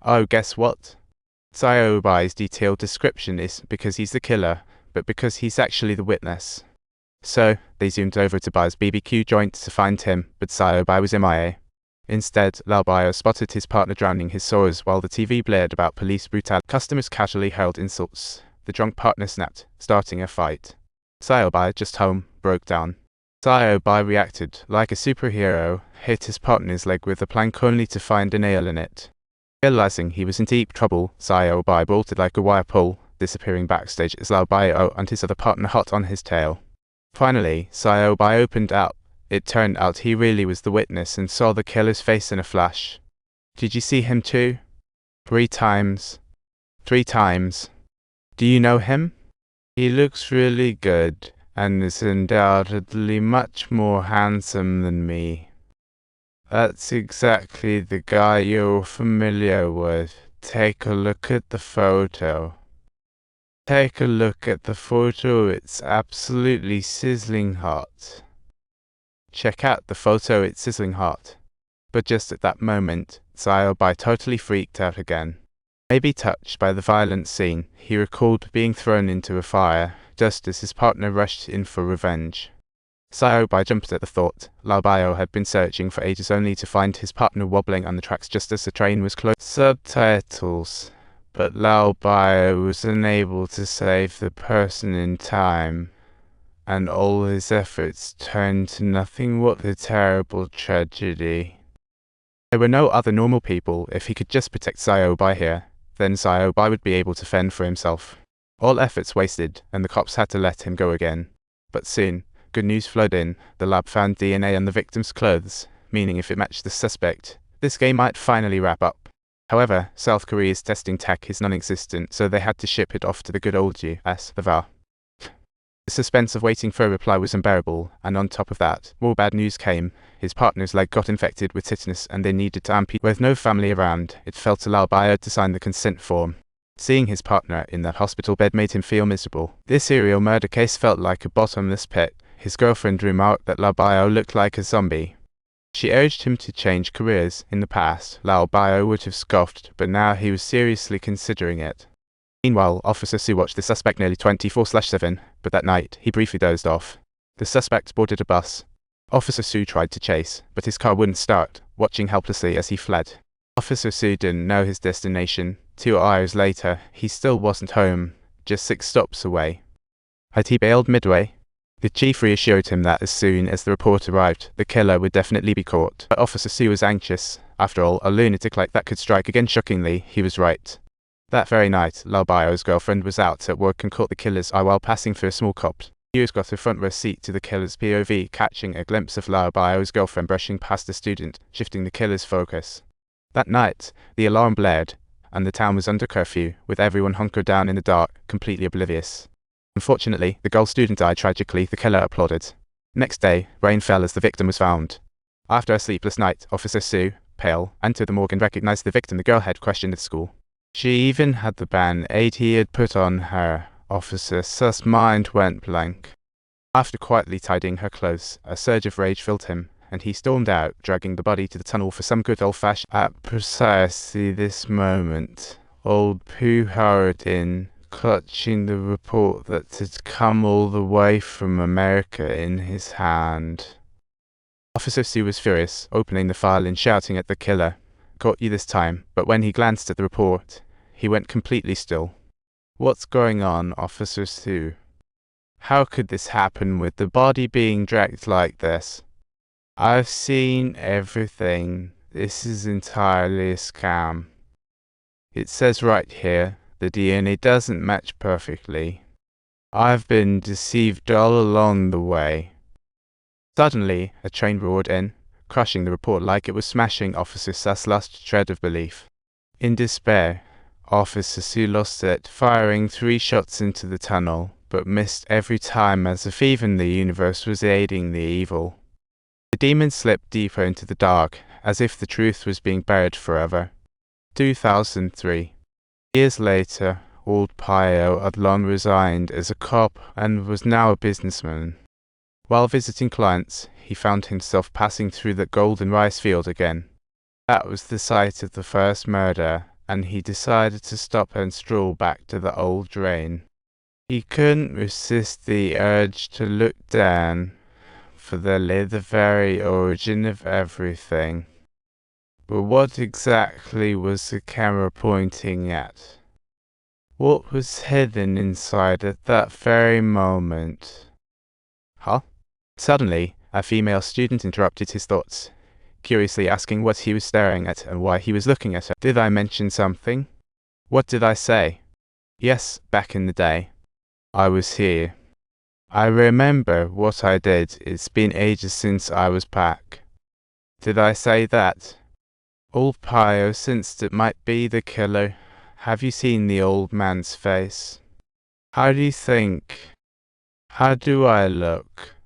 Oh, guess what? Sayobai's detailed description is because he's the killer, but because he's actually the witness. So, they zoomed over to Bai's BBQ joint to find him, but Sayobai was MIA. Instead, Lao spotted his partner drowning his sorrows while the TV blared about police brutality. Customers casually hurled insults. The drunk partner snapped, starting a fight. Sayobai, just home, broke down. Sayobai reacted like a superhero, hit his partner's leg with a plank only to find a nail in it. Realizing he was in deep trouble, Sayobai bolted like a wire pull, disappearing backstage as Lao Bio and his other partner hot on his tail. Finally, Sayobai opened up. It turned out he really was the witness and saw the killer's face in a flash. Did you see him too? 3 times. 3 times. Do you know him? He looks really good, and is undoubtedly much more handsome than me. That's exactly the guy you're familiar with. Take a look at the photo. Take a look at the photo, it's absolutely sizzling hot. Check out the photo, it's sizzling hot. But just at that moment, Sayobai totally freaked out again. Maybe touched by the violent scene, he recalled being thrown into a fire, just as his partner rushed in for revenge. Sayobai jumped at the thought. Lao Bio had been searching for ages only to find his partner wobbling on the tracks just as the train was closed. Subtitles. But Lao Bio was unable to save the person in time, and all his efforts turned to nothing but a terrible tragedy. There were no other normal people. If he could just protect Sayobai here, then Sayobai would be able to fend for himself. All efforts wasted, and the cops had to let him go again. But soon, good news flowed in. The lab found DNA on the victim's clothes, meaning if it matched the suspect, this game might finally wrap up. However, South Korea's testing tech is non-existent, so they had to ship it off to the good old US, the VAR. The suspense of waiting for a reply was unbearable, and on top of that, more bad news came. His partner's leg got infected with tetanus and they needed to amputate. With no family around, it fell to Lao Bio to sign the consent form. Seeing his partner in that hospital bed made him feel miserable. This serial murder case felt like a bottomless pit. His girlfriend remarked that Lao Bio looked like a zombie. She urged him to change careers. In the past, Lao Bio would have scoffed, but now he was seriously considering it. Meanwhile, Officer Su watched the suspect nearly 24/7, but that night, he briefly dozed off. The suspect boarded a bus. Officer Su tried to chase, but his car wouldn't start, watching helplessly as he fled. Officer Su didn't know his destination. 2 hours later, he still wasn't home, just 6 stops away. Had he bailed midway? The chief reassured him that as soon as the report arrived, the killer would definitely be caught. But Officer Su was anxious. After all, a lunatic like that could strike again. Shockingly, he was right. That very night, Lao Bio's girlfriend was out at work and caught the killer's eye while passing through a small cop. Viewers got a front row seat to the killer's POV, catching a glimpse of Lao Bio's girlfriend brushing past a student, shifting the killer's focus. That night, the alarm blared, and the town was under curfew, with everyone hunkered down in the dark, completely oblivious. Unfortunately, the girl student died tragically. The killer applauded. Next day, rain fell as the victim was found. After a sleepless night, Officer Su, pale, entered the morgue and recognized the victim the girl had questioned at school. She even had the band-aid he had put on her. Officer Su's mind went blank. After quietly tidying her clothes, a surge of rage filled him, and he stormed out, dragging the body to the tunnel for some good old-fashioned. At precisely this moment, old Pooh hurried in, clutching the report that had come all the way from America in his hand. Officer Su was furious, opening the file and shouting at the killer. Caught you this time, but when he glanced at the report, he went completely still. What's going on, Officer Su? How could this happen with the body being dragged like this? I've seen everything. This is entirely a scam. It says right here, the DNA doesn't match perfectly. I've been deceived all along the way. Suddenly, a train roared in, crushing the report like it was smashing Officer Su's last shred of belief. In despair, Officer Su lost it, firing 3 shots into the tunnel, but missed every time as if even the universe was aiding the evil. The demon slipped deeper into the dark, as if the truth was being buried forever. 2003. Years later, old Pio had long resigned as a cop and was now a businessman. While visiting clients, he found himself passing through the golden rice field again. That was the site of the first murder, and he decided to stop and stroll back to the old drain. He couldn't resist the urge to look down, for there lay the very origin of everything. But what exactly was the camera pointing at? What was hidden inside at that very moment? Huh? Suddenly, a female student interrupted his thoughts, curiously asking what he was staring at and why he was looking at her. Did I mention something? What did I say? Yes, back in the day. I was here. I remember what I did. It's been ages since I was back. Did I say that? Old Pio sensed it might be the killer. Have you seen the old man's face? How do you think? How do I look?